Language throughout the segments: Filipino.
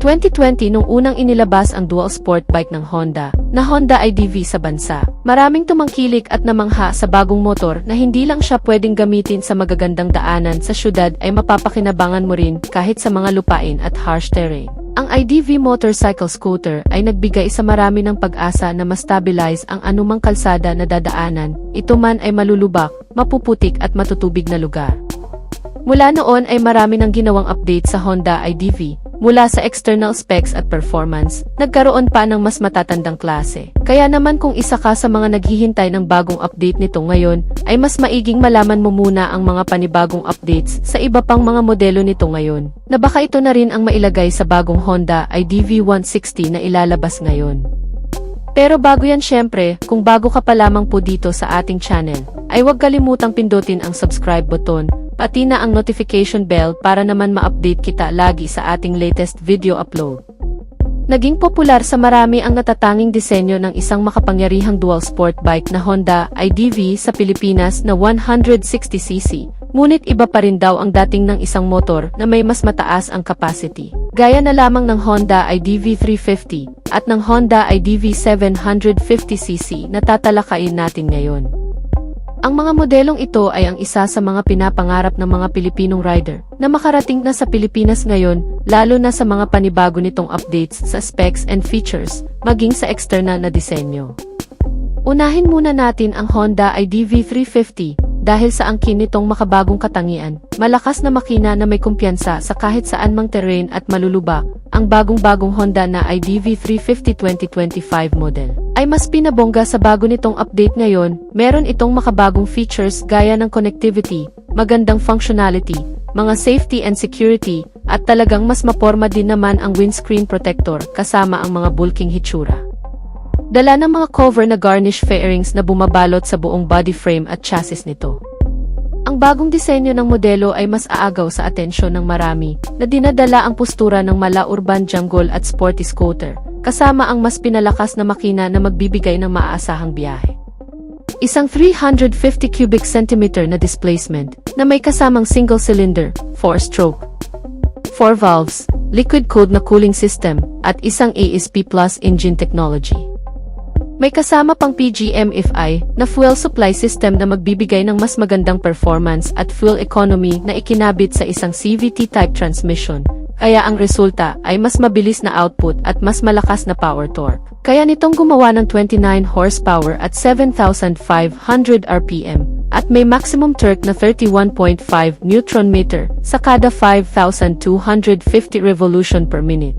2020 nung unang inilabas ang dual sport bike ng Honda, na Honda IDV sa bansa. Maraming tumangkilik at namangha sa bagong motor na hindi lang siya pwedeng gamitin sa magagandang daanan sa syudad ay mapapakinabangan mo rin kahit sa mga lupain at harsh terrain. Ang IDV motorcycle scooter ay nagbigay sa marami ng pag-asa na ma-stabilize ang anumang kalsada na dadaanan, ito man ay malulubak, mapuputik at matutubig na lugar. Mula noon ay marami ng ginawang update sa Honda IDV. Mula sa external specs at performance, nagkaroon pa ng mas matatandang klase. Kaya naman kung isa ka sa mga naghihintay ng bagong update nito ngayon, ay mas maiging malaman mo muna ang mga panibagong updates sa iba pang mga modelo nito ngayon, na baka ito na rin ang mailagay sa bagong Honda IDV 160 na ilalabas ngayon. Pero bago yan syempre, kung bago ka pa lamang po dito sa ating channel, ay huwag kalimutang pindutin ang subscribe button, pati na ang notification bell para naman ma-update kita lagi sa ating latest video upload. Naging popular sa marami ang natatanging disenyo ng isang makapangyarihang dual sport bike na Honda IDV sa Pilipinas na 160cc, ngunit iba pa rin daw ang dating ng isang motor na may mas mataas ang capacity. Gaya na lamang ng Honda IDV 350 at ng Honda IDV 750cc na tatalakayin natin ngayon. Ang mga modelong ito ay ang isa sa mga pinapangarap ng mga Pilipinong rider na makarating na sa Pilipinas ngayon, lalo na sa mga panibago nitong updates sa specs and features, maging sa external na disenyo. Unahin muna natin ang Honda IDV 350 dahil sa angkin nitong makabagong katangian, malakas na makina na may kumpiyansa sa kahit saan mang terrain at malulubak. Ang bagong-bagong Honda na IDV 350 2025 model ay mas pinabongga sa bago nitong update ngayon. Meron itong makabagong features gaya ng connectivity, magandang functionality, mga safety and security, at talagang mas maporma din naman ang windscreen protector kasama ang mga bulking hitsura. Dala ng mga cover na garnish fairings na bumabalot sa buong body frame at chassis nito. Ang bagong disenyo ng modelo ay mas aagaw sa atensyon ng marami na dinadala ang postura ng mala-urban jungle at sporty scooter, kasama ang mas pinalakas na makina na magbibigay ng maaasahang biyahe. Isang 350 cubic centimeter na displacement na may kasamang single cylinder, 4-stroke, 4 valves, liquid-cooled na cooling system, at isang ASP Plus engine technology. May kasama pang PGM-FI na fuel supply system na magbibigay ng mas magandang performance at fuel economy na ikinabit sa isang CVT-type transmission, kaya ang resulta ay mas mabilis na output at mas malakas na power torque. Kaya nitong gumawa ng 29 horsepower at 7,500 RPM at may maximum torque na 31.5 Nm sa kada 5,250 revolution per minute.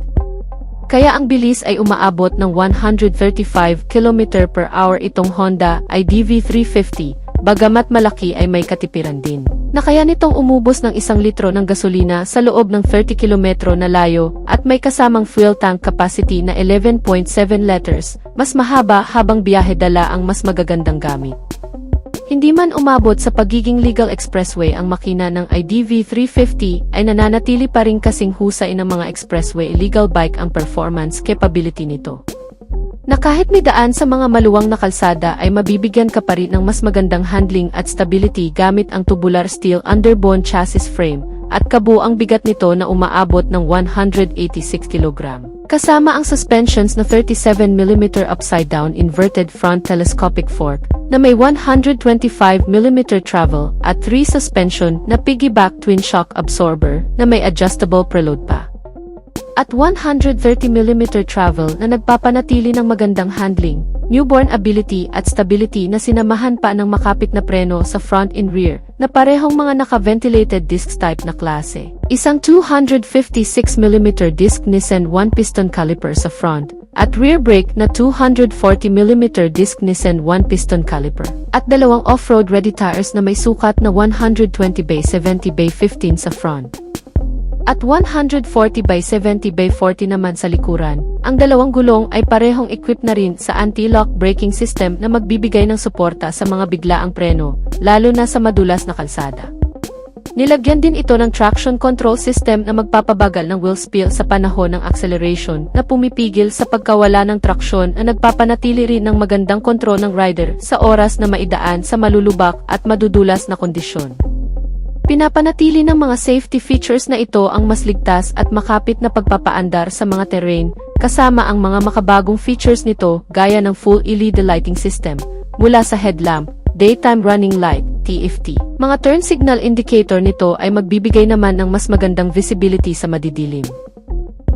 Kaya ang bilis ay umaabot ng 135 km per hour itong Honda IDV 350, bagamat malaki ay may katipiran din. Na kaya nitong umubos ng 1 litro ng gasolina sa loob ng 30 km na layo at may kasamang fuel tank capacity na 11.7 liters, mas mahaba habang biyahe dala ang mas magagandang gamit. Hindi man umabot sa pagiging legal expressway ang makina ng IDV 350 ay nananatili pa rin kasing husay ng mga expressway legal bike ang performance capability nito. Na kahit may daan sa mga maluwang na kalsada ay mabibigyan ka pa rin ng mas magandang handling at stability gamit ang tubular steel underbone chassis frame at kabuuang bigat nito na umaabot ng 186 kg. Kasama ang suspensions na 37mm upside-down inverted front telescopic fork na may 125mm travel at 3 suspension na piggyback twin shock absorber na may adjustable preload pa. At 130mm travel na nagpapanatili ng magandang handling, newborn ability at stability na sinamahan pa ng makapit na preno sa front and rear na parehong mga naka-ventilated disc type na klase. Isang 256mm disc Nissan 1-piston caliper sa front at rear brake na 240mm disc Nissan 1-piston caliper at dalawang off-road ready tires na may sukat na 120x70x15 sa front. At 140x70x40 naman sa likuran. Ang dalawang gulong ay parehong equipped na rin sa anti-lock braking system na magbibigay ng suporta sa mga biglaang preno, lalo na sa madulas na kalsada. Nilagyan din ito ng traction control system na magpapabagal ng wheel spill sa panahon ng acceleration na pumipigil sa pagkawala ng traksyon na nagpapanatili rin ng magandang kontrol ng rider sa oras na maidaan sa malulubak at madudulas na kondisyon. Pinapanatili ng mga safety features na ito ang mas ligtas at makapit na pagpapaandar sa mga terrain, kasama ang mga makabagong features nito gaya ng full LED lighting system, mula sa headlamp, daytime running light, TFT. Mga turn signal indicator nito ay magbibigay naman ng mas magandang visibility sa madidilim.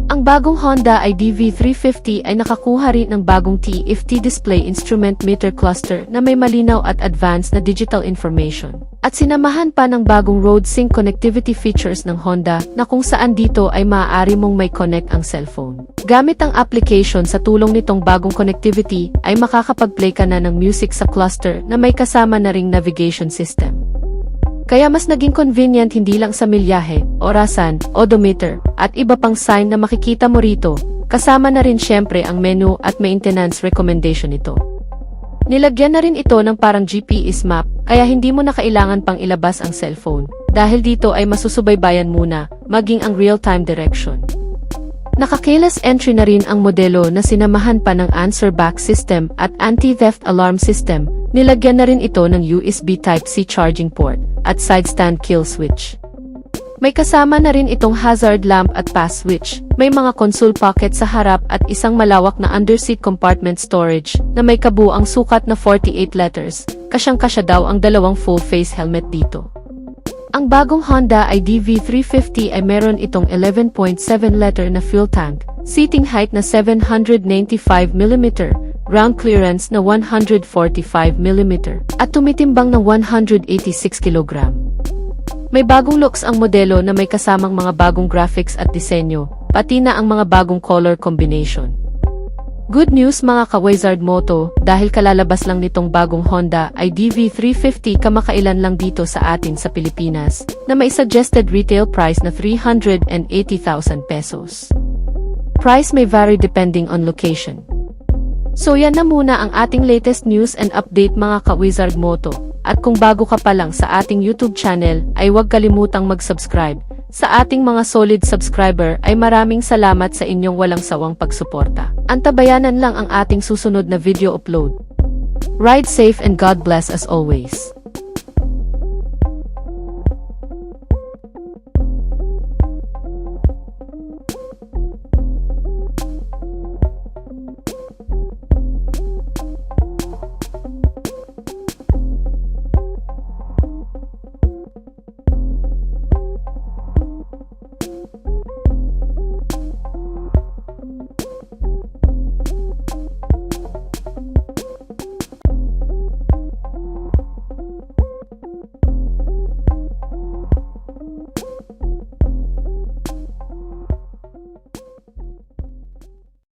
Ang bagong Honda IDV350 ay nakakuha rin ng bagong TFT display instrument meter cluster na may malinaw at advanced na digital information. At sinamahan pa ng bagong road sync connectivity features ng Honda na kung saan dito ay maaari mong may connect ang cellphone. Gamit ang application sa tulong nitong bagong connectivity ay makakapag-play ka na ng music sa cluster na may kasama na ring navigation system. Kaya mas naging convenient hindi lang sa milyahe, orasan, odometer, at iba pang sign na makikita mo rito, kasama na rin syempre ang menu at maintenance recommendation nito. Nilagyan na rin ito ng parang GPS map, kaya hindi mo na kailangan pang ilabas ang cellphone, dahil dito ay masusubaybayan muna, maging ang real-time direction. Naka-keyless entry na rin ang modelo na sinamahan pa ng answer back system at anti-theft alarm system. Nilagyan na rin ito ng USB Type-C charging port at side stand kill switch. May kasama na rin itong hazard lamp at pass switch. May mga console pocket sa harap at isang malawak na underseat compartment storage na may kabuang sukat na 48 letters. Kasyang-kasya daw ang dalawang full-face helmet dito. Ang bagong Honda IDV350 ay meron itong 11.7-liter na fuel tank, seating height na 795mm, ground clearance na 145mm, at tumitimbang na 186 kg. May bagong looks ang modelo na may kasamang mga bagong graphics at disenyo, pati na ang mga bagong color combination. Good news mga ka-Wizard Moto, dahil kalalabas lang nitong bagong Honda IDV350 kamakailan lang dito sa atin sa Pilipinas, na may suggested retail price na 380,000 pesos. Price may vary depending on location. So yan na muna ang ating latest news and update mga ka-Wizard Moto. At kung bago ka pa lang sa ating YouTube channel, ay huwag kalimutang mag-subscribe. Sa ating mga solid subscriber ay maraming salamat sa inyong walang sawang pagsuporta. Antabayanan lang ang ating susunod na video upload. Ride safe and God bless as always.